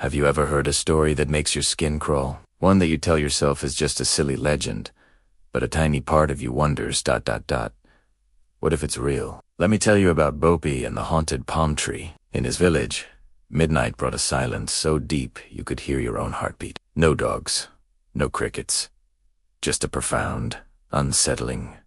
Have you ever heard a story that makes your skin crawl? One that you tell yourself is just a silly legend, but a tiny part of you wonders, what if it's real? Let me tell you about Bapi and the haunted palm tree. In his village, midnight brought a silence so deep you could hear your own heartbeat. No dogs, no crickets, just a profound, unsettling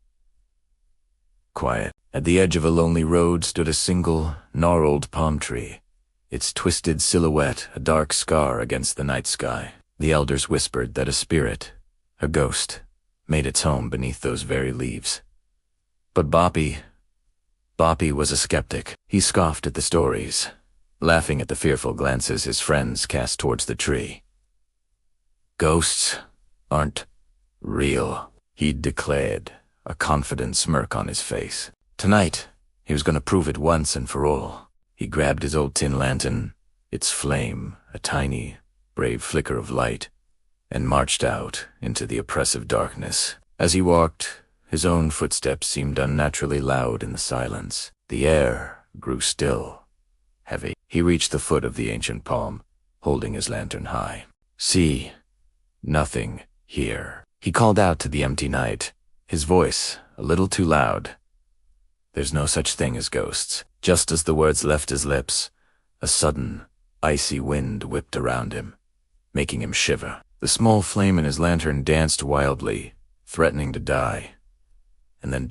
quiet. At the edge of a lonely road stood a single, gnarled palm tree, its twisted silhouette a dark scar against the night sky. The elders whispered that a spirit, a ghost, made its home beneath those very leaves. But Bapi was a skeptic. He scoffed at the stories, laughing at the fearful glances his friends cast towards the tree. "Ghosts aren't real," he declared, a confident smirk on his face. Tonight, he was going to prove it once and for all. He grabbed his old tin lantern, its flame a tiny, brave flicker of light, and marched out into the oppressive darkness. As he walked, his own footsteps seemed unnaturally loud in the silence. The air grew still, heavy. He reached the foot of the ancient palm, holding his lantern high. "See, nothing here," he called out to the empty night, his voice a little too loud. "There's no such thing as ghosts." Just as the words left his lips, a sudden, icy wind whipped around him, making him shiver. The small flame in his lantern danced wildly, threatening to die. And then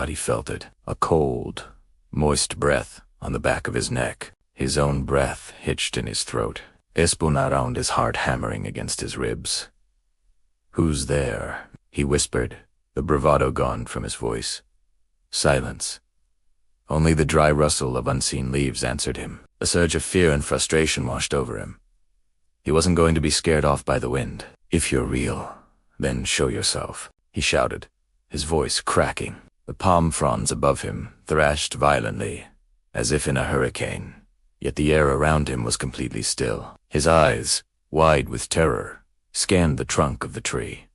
he felt it, a cold, moist breath on the back of his neck, his own breath hitched in his throat, around his heart hammering against his ribs. "Who's there?" he whispered, the bravado gone from his voice. Silence. Only the dry rustle of unseen leaves answered him. A surge of fear and frustration washed over him. He wasn't going to be scared off by the wind. "If you're real, then show yourself," he shouted, his voice cracking. The palm fronds above him thrashed violently, as if in a hurricane, yet the air around him was completely still. His eyes, wide with terror, scanned the trunk of the tree.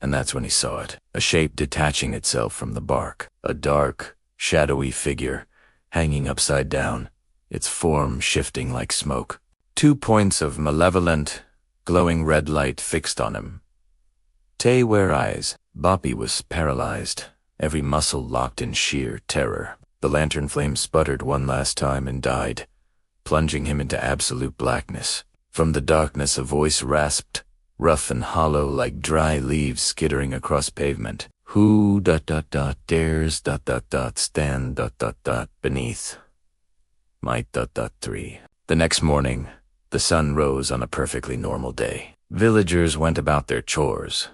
And that's when he saw it, a shape detaching itself from the bark, a dark, shadowy figure, hanging upside down, its form shifting like smoke. 2 points of malevolent, glowing red light fixed on him. Where eyes. Bapi was paralyzed, every muscle locked in sheer terror. The lantern flame sputtered one last time and died, plunging him into absolute blackness. From the darkness a voice rasped, rough and hollow like dry leaves skittering across pavement. "Who dares stand beneath my tree?" The next morning, the sun rose on a perfectly normal day. Villagers went about their chores,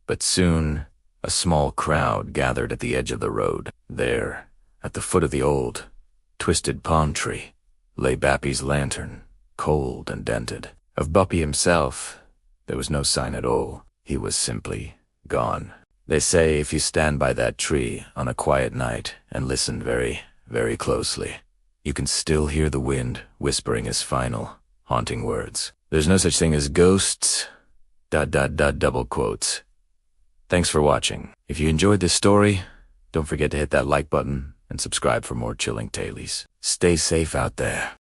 but soon a small crowd gathered at the edge of the road. There, at the foot of the old, twisted palm tree, lay Bapi's lantern, cold and dented. Of Bapi himself, there was no sign at all. He was simply gone. They say if you stand by that tree on a quiet night and listen very, very closely, you can still hear the wind whispering his final, haunting words. There's no such thing as ghosts, double quotes. Thanks for watching. If you enjoyed this story, don't forget to hit that like button and subscribe for more chilling tales. Stay safe out there.